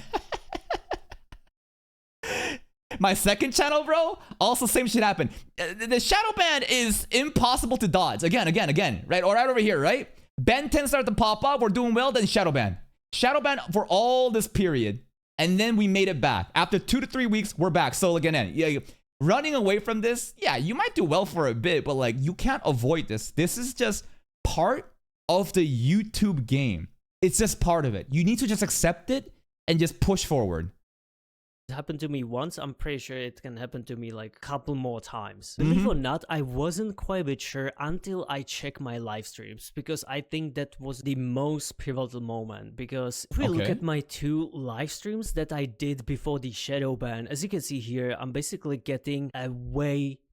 My second channel, bro, also same shit happened. The shadow ban is impossible to dodge. Again, right? Or right over here, right? Ben 10 started to pop up. We're doing well, then shadow ban. Shadow ban for all this period. And then we made it back. After 2 to 3 weeks, we're back. So again, yeah, running away from this, yeah, you might do well for a bit, but like you can't avoid this. This is just part of the YouTube game. It's just part of it. You need to just accept it and just push forward. happened to me once, I'm pretty sure it can happen to me like a couple more times. Believe or not, I wasn't quite a bit sure until I checked my live streams, because I think that was the most pivotal moment. Because if we look at my 2 live streams that I did before the shadow ban, as you can see here, I'm basically getting a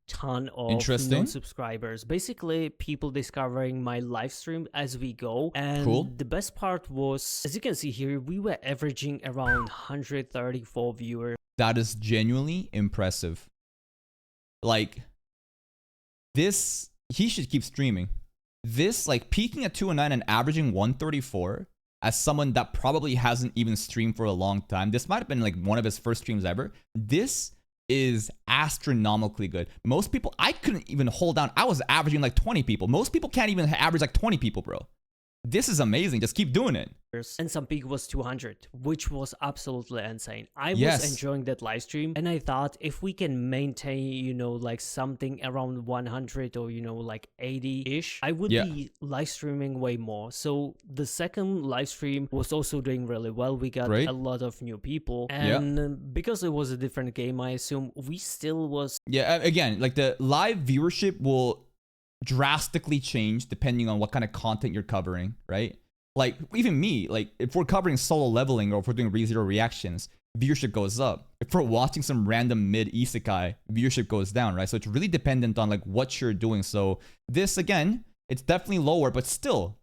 ton of non-subscribers. Basically, people discovering my live stream as we go. And the best part was, as you can see here, we were averaging around 134 viewers. That is genuinely impressive. Like, this, he should keep streaming. This, like, peaking at 209 and averaging 134 as someone that probably hasn't even streamed for a long time. This might have been, like, one of his first streams ever. This is astronomically good. Most people, I couldn't even hold down. I was averaging like 20 people. Most people can't even average like 20 people, bro. This is amazing. Just keep doing it. And some peak was 200, which was absolutely insane. I was enjoying that live stream, and I thought if we can maintain, you know, like something around 100 or, you know, like 80-ish, I would be live streaming way more. So the second live stream was also doing really well. We got a lot of new people, and because it was a different game, I assume we still was... Yeah, again, like the live viewership will drastically change depending on what kind of content you're covering, right? Like, even me, like, if we're covering solo leveling or if we're doing ReZero reactions, viewership goes up. If we're watching some random mid isekai, viewership goes down, right? So it's really dependent on, like, what you're doing. So this, again, it's definitely lower, but still,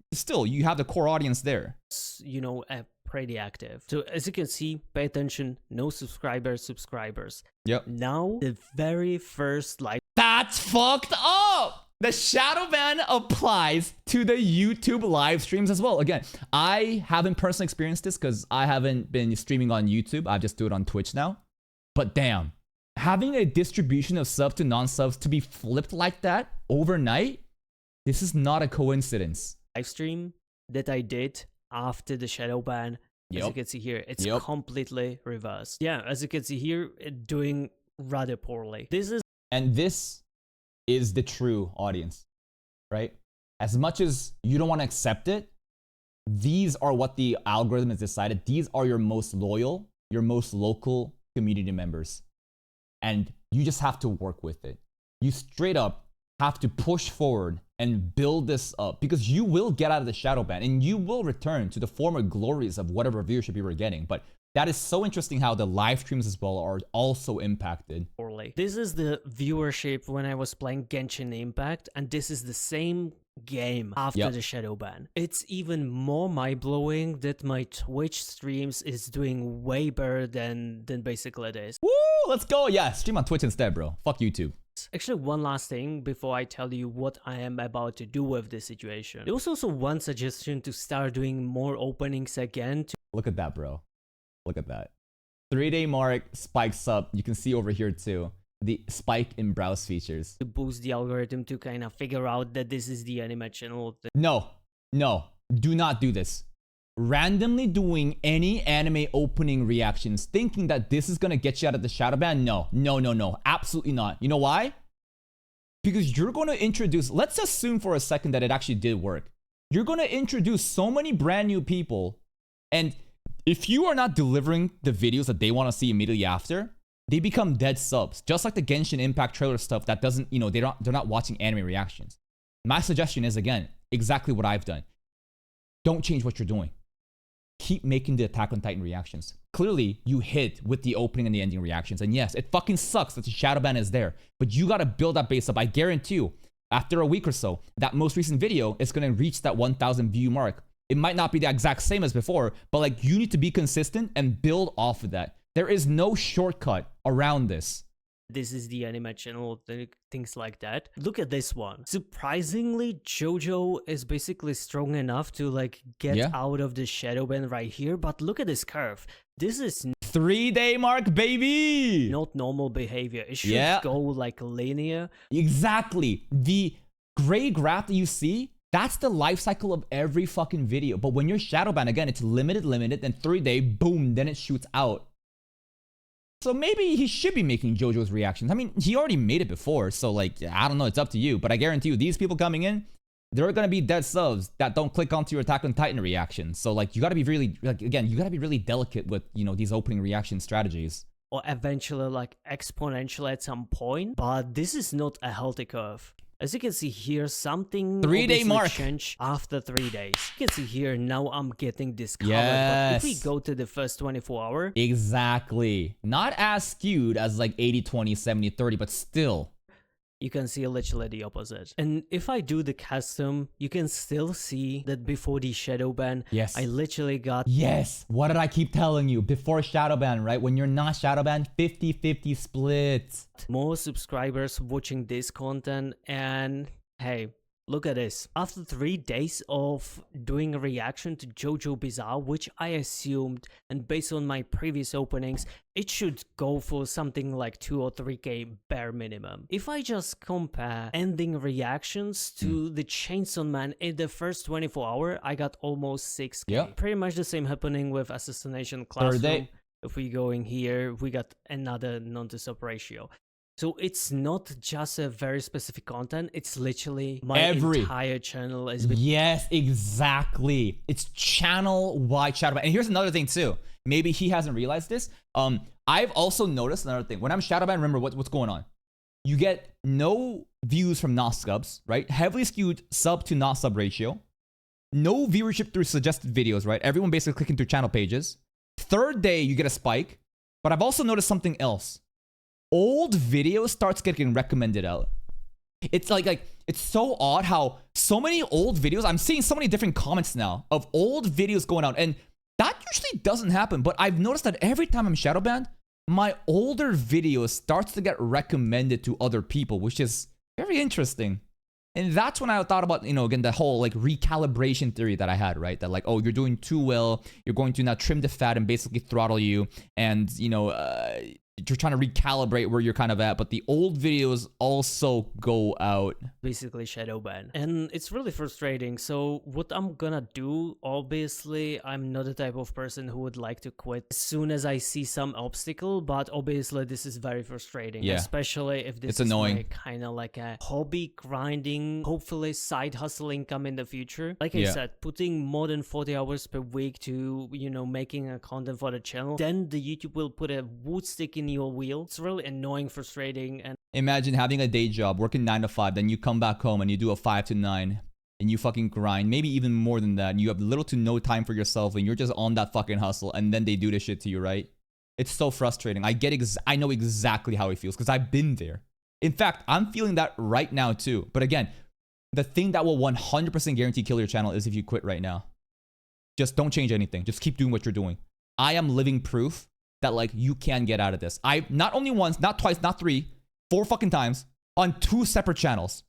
you have the core audience there. You know, pretty active. So as you can see, pay attention, no subscribers. Yep. Now, the very first live... That's fucked up! The shadow ban applies to the YouTube live streams as well. Again, I haven't personally experienced this because I haven't been streaming on YouTube. I just do it on Twitch now. But damn, having a distribution of subs to non-subs to be flipped like that overnight, this is not a coincidence. Live stream that I did after the shadow ban, as you can see here, it's completely reversed. Yeah, as you can see here, it's doing rather poorly. This is the true audience, right? As much as you don't want to accept it, these are what the algorithm has decided. These are your most loyal, your most local community members. And you just have to work with it. You straight up have to push forward and build this up, because you will get out of the shadow ban and you will return to the former glories of whatever viewership you were getting. But that is so interesting how the live streams as well are also impacted. This is the viewership when I was playing Genshin Impact, and this is the same game after the shadow ban. It's even more mind-blowing that my Twitch streams is doing way better than basically this. Woo! Let's go! Yeah, stream on Twitch instead, bro. Fuck YouTube. Actually, one last thing before I tell you what I am about to do with this situation. There was also one suggestion to start doing more openings again. Look at that, bro. Look at that. 3-day mark spikes up. You can see over here too, the spike in browse features. To boost the algorithm to kind of figure out that this is the anime channel. No, do not do this. Randomly doing any anime opening reactions, thinking that this is gonna get you out of the shadow ban. No, absolutely not. You know why? Because you're gonna introduce, let's assume for a second that it actually did work. You're gonna introduce so many brand new people, and if you are not delivering the videos that they want to see immediately after, they become dead subs. Just like the Genshin Impact trailer stuff that doesn't, you know, they're not watching anime reactions. My suggestion is, again, exactly what I've done. Don't change what you're doing. Keep making the Attack on Titan reactions. Clearly, you hit with the opening and the ending reactions. And yes, it fucking sucks that the shadow ban is there. But you got to build that base up. I guarantee you, after a week or so, that most recent video is going to reach that 1,000 view mark. It might not be the exact same as before, but like, you need to be consistent and build off of that. There is no shortcut around this. this is the anime channel, things like that. Look at this one. Surprisingly, JoJo is basically strong enough to like get out of the shadow ban right here, but look at this curve. This is 3-day mark, baby. Not normal behavior. It should go like linear. Exactly. The gray graph that you see, that's the life cycle of every fucking video. But when you're shadow banned, again, it's limited, then 3-day, boom, then it shoots out. So maybe he should be making JoJo's reactions. I mean, he already made it before, so like, I don't know, it's up to you. But I guarantee you, these people coming in, there are gonna be dead subs that don't click onto your Attack on Titan reaction. So like, you gotta be really, like, again, you gotta be really delicate with, you know, these opening reaction strategies. Or eventually like exponential at some point, but this is not a healthy curve. As you can see here, something 3-day mark changed after 3 days. You can see here, now I'm getting discovered. Yes. But if we go to the first 24 hour. Exactly. Not as skewed as like 80, 20, 70, 30, but still. You can see literally the opposite. And if I do the custom, you can still see that before the shadow ban, I literally got... Yes, what did I keep telling you? Before shadow ban, right? When you're not shadow banned, 50-50 split. More subscribers watching this content, and hey, look at this. After 3 days of doing a reaction to JoJo Bizarre, which I assumed, and based on my previous openings, it should go for something like 2 or 3k bare minimum. If I just compare ending reactions to the Chainsaw Man in the first 24 hour, I got almost 6k. Yep. Pretty much the same happening with Assassination Classroom. 3rd day. If we go in here, we got another non-to-sub ratio. So it's not just a very specific content, it's literally my entire channel is... Yes, exactly. It's channel-wide shadow ban. And here's another thing too. Maybe he hasn't realized this. I've also noticed another thing. When I'm shadow banned, remember what's going on. You get no views from not subs, right? Heavily skewed sub to not sub ratio. No viewership through suggested videos, right? Everyone basically clicking through channel pages. 3rd day, you get a spike. But I've also noticed something else. Old video starts getting recommended out. It's like it's so odd how so many old videos, I'm seeing so many different comments now of old videos going out, and that usually doesn't happen. But I've noticed that every time I'm shadow banned, my older videos starts to get recommended to other people, which is very interesting. And that's when I thought about, you know, again, the whole like recalibration theory that I had, right? That like, oh, you're doing too well, you're going to now trim the fat and basically throttle you, and you know, you're trying to recalibrate where you're kind of at, but the old videos also go out. Basically shadow ban. And it's really frustrating. So what I'm gonna do, obviously, I'm not the type of person who would like to quit as soon as I see some obstacle, but obviously this is very frustrating, especially if this is annoying. Kind of like a hobby grinding, hopefully side hustle income in the future. Like I said, putting more than 40 hours per week to, you know, making a content for the channel, then the YouTube will put a wood stick in your wheel. It's really annoying, frustrating, and imagine having a day job, working 9 to 5, then you come back home and you do a 5 to 9, and you fucking grind, maybe even more than that, and you have little to no time for yourself, and you're just on that fucking hustle, and then they do this shit to you, right? It's so frustrating. I know exactly how it feels, because I've been there. In fact, I'm feeling that right now too. But again, the thing that will 100% guarantee kill your channel is if you quit right now. Just don't change anything. Just keep doing what you're doing. I am living proof that like you can get out of this. I not only once, not twice, not 3, 4 fucking times on 2 separate channels,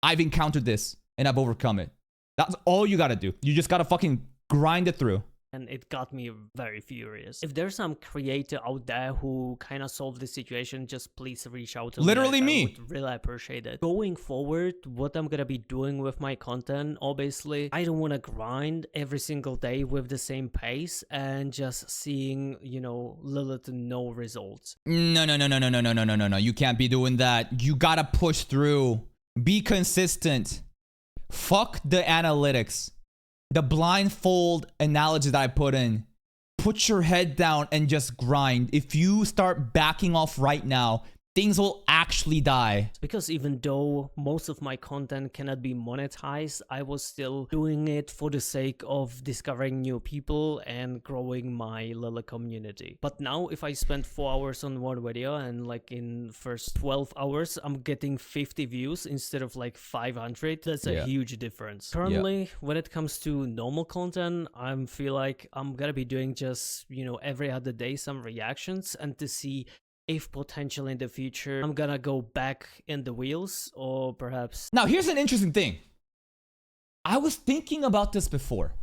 I've encountered this and I've overcome it. That's all you gotta do. You just gotta fucking grind it through. And it got me very furious. If there's some creator out there who kind of solved the situation, just please reach out to literally me. I would really appreciate it. Going forward, what I'm gonna be doing with my content, obviously, I don't want to grind every single day with the same pace and just seeing, you know, little to no results. No. You can't be doing that. You gotta push through. Be consistent. Fuck the analytics. The blindfold analogy that I put in. Put your head down and just grind. If you start backing off right now, things will actually die. Because even though most of my content cannot be monetized, I was still doing it for the sake of discovering new people and growing my little community. But now if I spend 4 hours on one video and like in first 12 hours, I'm getting 50 views instead of like 500. That's a huge difference. Currently, when it comes to normal content, I feel like I'm gonna be doing just, you know, every other day some reactions and to see if potentially in the future I'm gonna go back in the wheels, or perhaps... Now, here's an interesting thing. I was thinking about this before.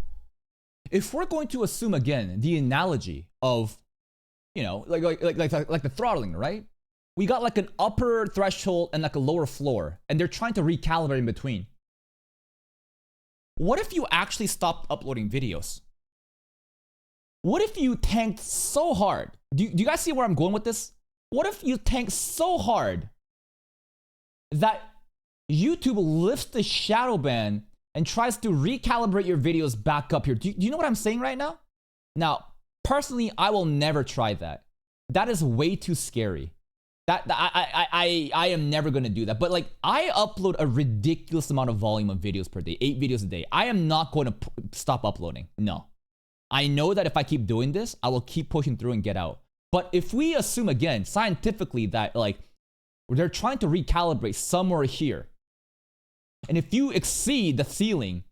If we're going to assume again the analogy of, you know, like the throttling, right? We got like an upper threshold and like a lower floor, and they're trying to recalibrate in between. What if you actually stopped uploading videos? What if you tanked so hard? Do you guys see where I'm going with this? What if you tanked so hard that YouTube lifts the shadow ban and tries to recalibrate your videos back up here? Do you know what I'm saying right now? Now, personally, I will never try that. That is way too scary. I am never gonna do that. But like, I upload a ridiculous amount of volume of videos per day, 8 videos a day. I am not going to stop uploading. No. I know that if I keep doing this, I will keep pushing through and get out. But if we assume again, scientifically, that like, they're trying to recalibrate somewhere here, and if you exceed the ceiling,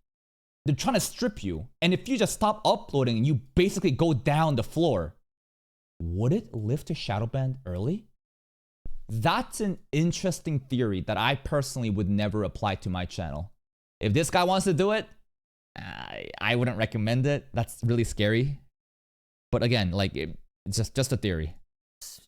they're trying to strip you. And if you just stop uploading and you basically go down the floor, would it lift a shadow band early? That's an interesting theory that I personally would never apply to my channel. If this guy wants to do it, I wouldn't recommend it. That's really scary. But again, like, it's just a theory.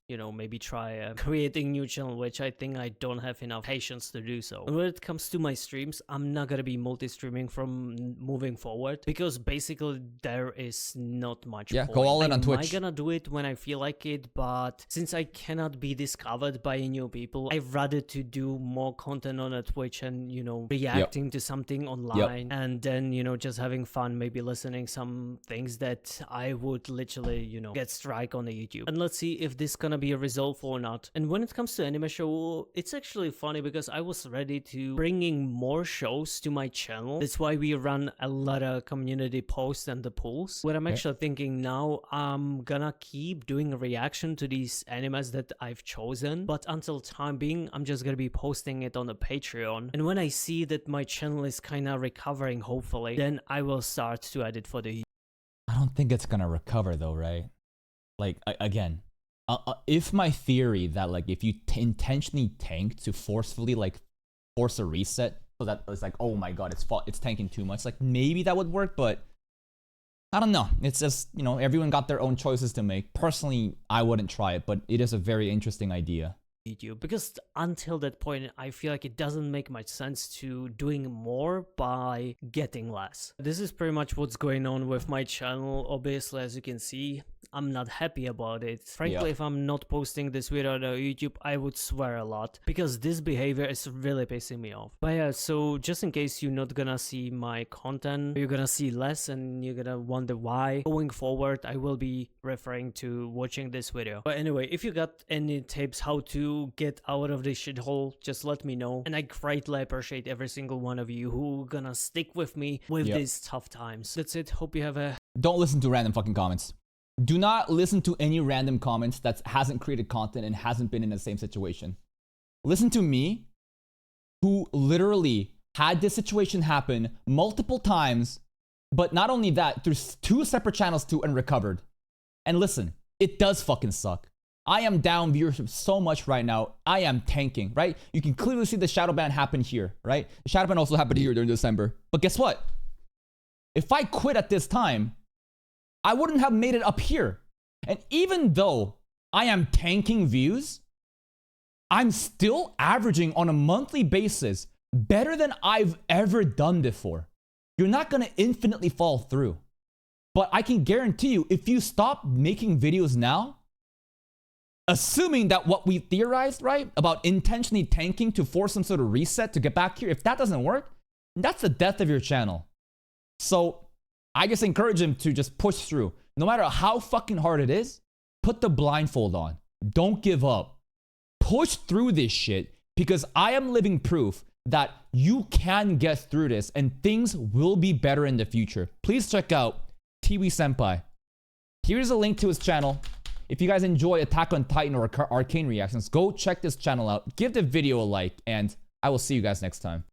You know, maybe try creating new channel, which I think I don't have enough patience to do so. And when it comes to my streams, I'm not gonna be multi-streaming from moving forward, because basically there is not much point. Go all in on Twitch. I'm gonna do it when I feel like it, but since I cannot be discovered by new people, I'd rather to do more content on a Twitch and, you know, reacting to something online, and then, you know, just having fun, maybe listening some things that I would literally, you know, get strike on the YouTube. And let's see if this gonna be a result or not. And when it comes to anime show, it's actually funny because I was ready to bringing more shows to my channel. That's why we run a lot of community posts and the polls. What I'm actually thinking now, I'm gonna keep doing a reaction to these animes that I've chosen, but until time being, I'm just gonna be posting it on the Patreon. And when I see that my channel is kind of recovering, hopefully, then I will start to edit for the... I don't think it's gonna recover though, right? Like, again, if my theory that like if you intentionally tank to forcefully like force a reset so that it's like, oh my god, it's tanking too much, like maybe that would work, but I don't know. It's just, you know, everyone got their own choices to make. Personally, I wouldn't try it, but it is a very interesting idea. YouTube, because until that point I feel like it doesn't make much sense to doing more by getting less. This is pretty much what's going on with my channel. Obviously, as you can see, I'm not happy about it. Frankly, if I'm not posting this video on YouTube, I would swear a lot, because this behavior is really pissing me off. But yeah, so just in case you're not gonna see my content, you're gonna see less and you're gonna wonder why, going forward I will be referring to watching this video. But anyway, if you got any tips how to get out of this shithole, just let me know, and I greatly appreciate every single one of you who gonna stick with me with these tough times. That's it. Hope you have a... Don't listen to random fucking comments. Do not listen to any random comments that hasn't created content and hasn't been in the same situation. Listen to me, who literally had this situation happen multiple times, but not only that, through 2 separate channels too, and recovered. And listen, it does fucking suck. I am down viewership so much right now. I am tanking, right? You can clearly see the shadow ban happen here, right? The shadow ban also happened here during December. But guess what? If I quit at this time, I wouldn't have made it up here. And even though I am tanking views, I'm still averaging on a monthly basis better than I've ever done before. You're not gonna infinitely fall through. But I can guarantee you, if you stop making videos now, assuming that what we theorized, right, about intentionally tanking to force some sort of reset to get back here, if that doesn't work, that's the death of your channel. So I just encourage him to just push through. No matter how fucking hard it is, put the blindfold on. Don't give up. Push through this shit, because I am living proof that you can get through this and things will be better in the future. Please check out Tiwi Senpai. Here's a link to his channel. If you guys enjoy Attack on Titan or Arcane reactions, go check this channel out. Give the video a like, and I will see you guys next time.